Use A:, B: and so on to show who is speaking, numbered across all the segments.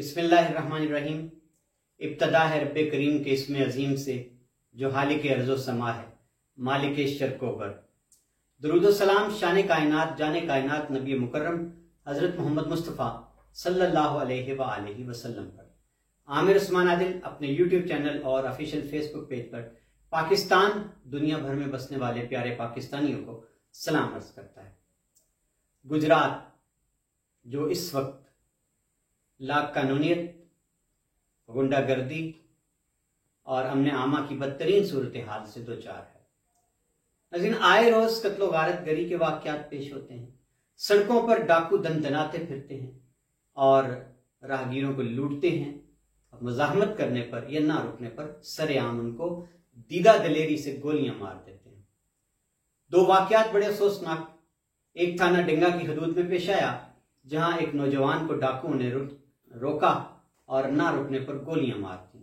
A: बिस्मिल्लाहिर्रहमानिर्रहीम। इब्तदा है रब्बे करीम के इसमें अजीम से जो हालिक अर्ज़ो समा है, मालिक शर्कोबर। दुरूद सलाम शान कायनात जाने कायनात नबी मुकर्रम हज़रत मोहम्मद मुस्तफ़ा सल्लल्लाहु अलैहि वसल्लम पर। आमिर उस्मान आदिल अपने यूट्यूब चैनल और ऑफिशियल फेसबुक पेज पर पाकिस्तान दुनिया भर में बसने वाले प्यारे पाकिस्तानियों को सलाम अर्ज करता है। गुजरात जो इस वक्त लाख कानूनियत, गुंडागर्दी और अमन आमा की बदतरीन सूरत हाल से दो चार है। लेकिन आए रोज कत्लो गारत गरी के वाकयात पेश होते हैं। सड़कों पर डाकू दनदनाते फिरते हैं और राहगीरों को लूटते हैं। मुजाहमत करने पर या ना रुकने पर सरेआम उनको दीदा दलेरी से गोलियां मार देते हैं। दो वाकयात बड़े अफसोसनाक। एक थाना डिंगा की हदूद में पेश आया, जहां एक नौजवान को डाकुओं ने रोका और ना रुकने पर गोलियां मार दी।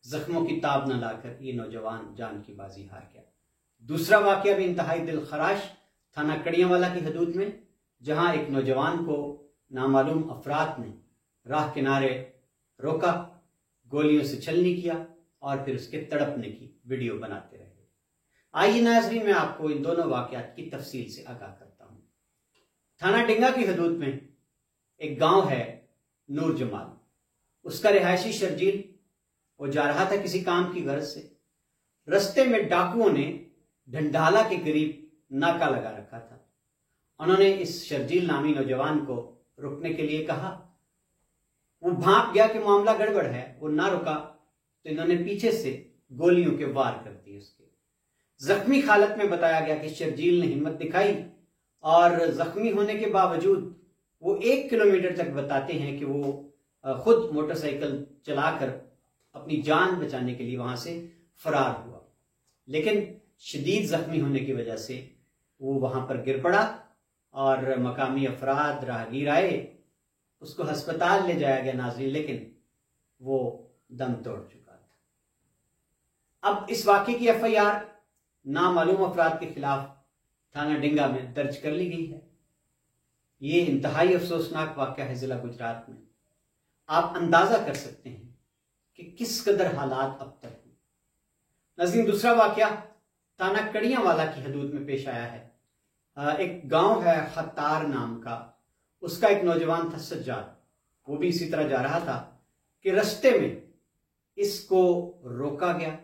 A: जख्मों की ताब न लाकर ये नौजवान जान की बाजी हार गया। दूसरा वाकया भी इंतहाई दिल खराश, थाना कड़ियांवाला की हदूद में, जहां एक नौजवान को नामालूम अफराद ने राह किनारे रोका, गोलियों से छलनी किया और फिर उसके तड़पने की वीडियो बनाते रहे। आइए नाज़रीन, मैं आपको इन दोनों वाकयात की तफसील से आगाह करता हूं। थाना डिंगा की हदूद में एक गांव है नूर जमाल। उसका रिहायशी शर्जील वो जा रहा था किसी काम की गर्ज से। रस्ते में डाकुओं ने ढंडाला के करीब नाका लगा रखा था। उन्होंने इस शर्जील नामी नौजवान को रुकने के लिए कहा। वो भांप गया कि मामला गड़बड़ है, वो ना रुका तो इन्होंने पीछे से गोलियों के वार कर दिए। उसके जख्मी हालत में बताया गया कि शर्जील ने हिम्मत दिखाई और जख्मी होने के बावजूद वो 1 किलोमीटर तक बताते हैं कि वो खुद मोटरसाइकिल चलाकर अपनी जान बचाने के लिए वहां से फरार हुआ। लेकिन शदीद जख्मी होने की वजह से वो वहां पर गिर पड़ा और मकामी अफराद राहगीर आए, उसको अस्पताल ले जाया गया नाज़रीन, लेकिन वो दम तोड़ चुका था। अब इस वाक़े की FIR नामालूम अफराद के खिलाफ थाना डिंगा में दर्ज कर ली गई है। ये इंतहाई अफसोसनाक वाक़या है जिला गुजरात में। आप अंदाजा कर सकते हैं कि किस कदर हालात अब तक हैं। नाज़रीन, दूसरा वाक़या थाना कड़ियांवाला की हदूद में पेश आया है। एक गांव है खतार नाम का, उसका एक नौजवान था सज्जाद। वो भी इसी तरह जा रहा था कि रास्ते में इसको रोका गया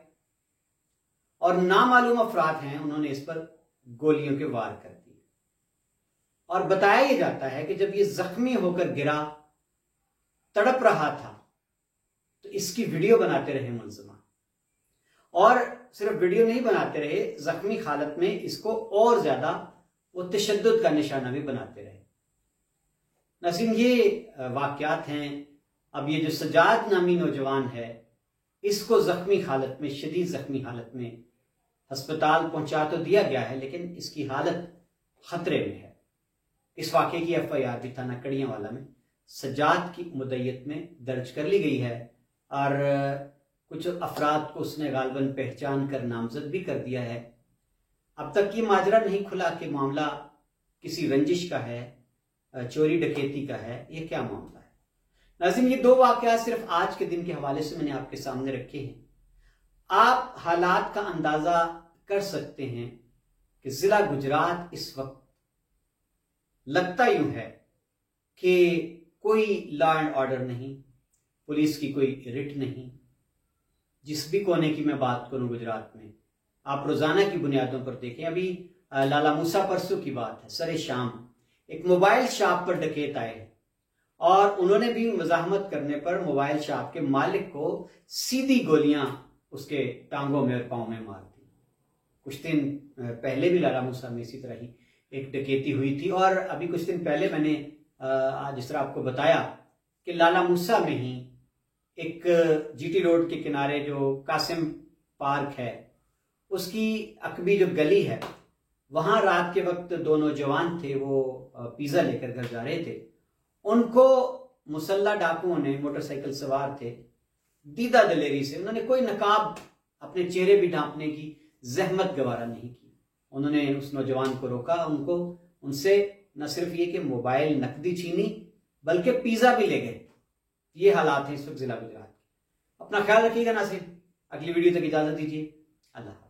A: और नामालूम अफराद हैं, उन्होंने इस पर गोलियों के वार कर दिए। और बताया यह जाता है कि जब ये जख्मी होकर गिरा, तड़प रहा था, तो इसकी वीडियो बनाते रहे मुलजिमा। और सिर्फ वीडियो नहीं बनाते रहे, जख्मी हालत में इसको और ज्यादा वो तशद्दुद का निशाना भी बनाते रहे। नाज़रीन, ये वाकयात हैं। अब ये जो सजाद नामी नौजवान है, इसको जख्मी हालत में, शदीद जख्मी हालत में अस्पताल पहुंचा तो दिया गया है, लेकिन इसकी हालत खतरे में है। इस वाक़े की FIR भी थाना कड़ियांवाला में सजाद की मुद्दत में दर्ज कर ली गई है और कुछ अफराद को उसने गालबन पहचान कर नामजद भी कर दिया है। अब तक ये माजरा नहीं खुला कि मामला किसी रंजिश का है, चोरी डकैती का है, ये क्या मामला है। नाज़रीन, ये दो वाक़यात सिर्फ आज के दिन के हवाले से मैंने आपके सामने रखे हैं। आप हालात का अंदाजा कर सकते हैं कि जिला गुजरात इस वक्त लगता यूं है कि कोई लॉ एंड ऑर्डर नहीं, पुलिस की कोई रिट नहीं। जिस भी कोने की मैं बात करूं गुजरात में, आप रोजाना की बुनियादों पर देखें। अभी लाला मूसा परसों की बात है, सरे शाम एक मोबाइल शॉप पर डकैत आए और उन्होंने भी मुजाहमत करने पर मोबाइल शॉप के मालिक को सीधी गोलियां उसके टांगों में और पांव में मार दी। कुछ दिन पहले भी लाला मूसा में इसी तरह ही एक डकैती हुई थी। और अभी कुछ दिन पहले मैंने आज जिस तरह आपको बताया कि लाला मूसा में ही एक GT रोड के किनारे जो कासिम पार्क है, उसकी अकबी जो गली है, वहां रात के वक्त दो नौजवान थे, वो पिज्जा लेकर घर जा रहे थे। उनको मुसल्ला डाकुओं ने, मोटरसाइकिल सवार थे, दीदा दलेरी से, उन्होंने कोई नकाब अपने चेहरे भी ढांपने की जहमत गवारा नहीं की। उन्होंने उस नौजवान को रोका, उनसे न सिर्फ ये कि मोबाइल नकदी छीनी, बल्कि पिज्जा भी ले गए, ये हालात हैं इस वक्त जिला गुजरात के। अपना ख्याल रखिएगा नाज़रीन, अगली वीडियो तक इजाजत दीजिए। अल्लाह।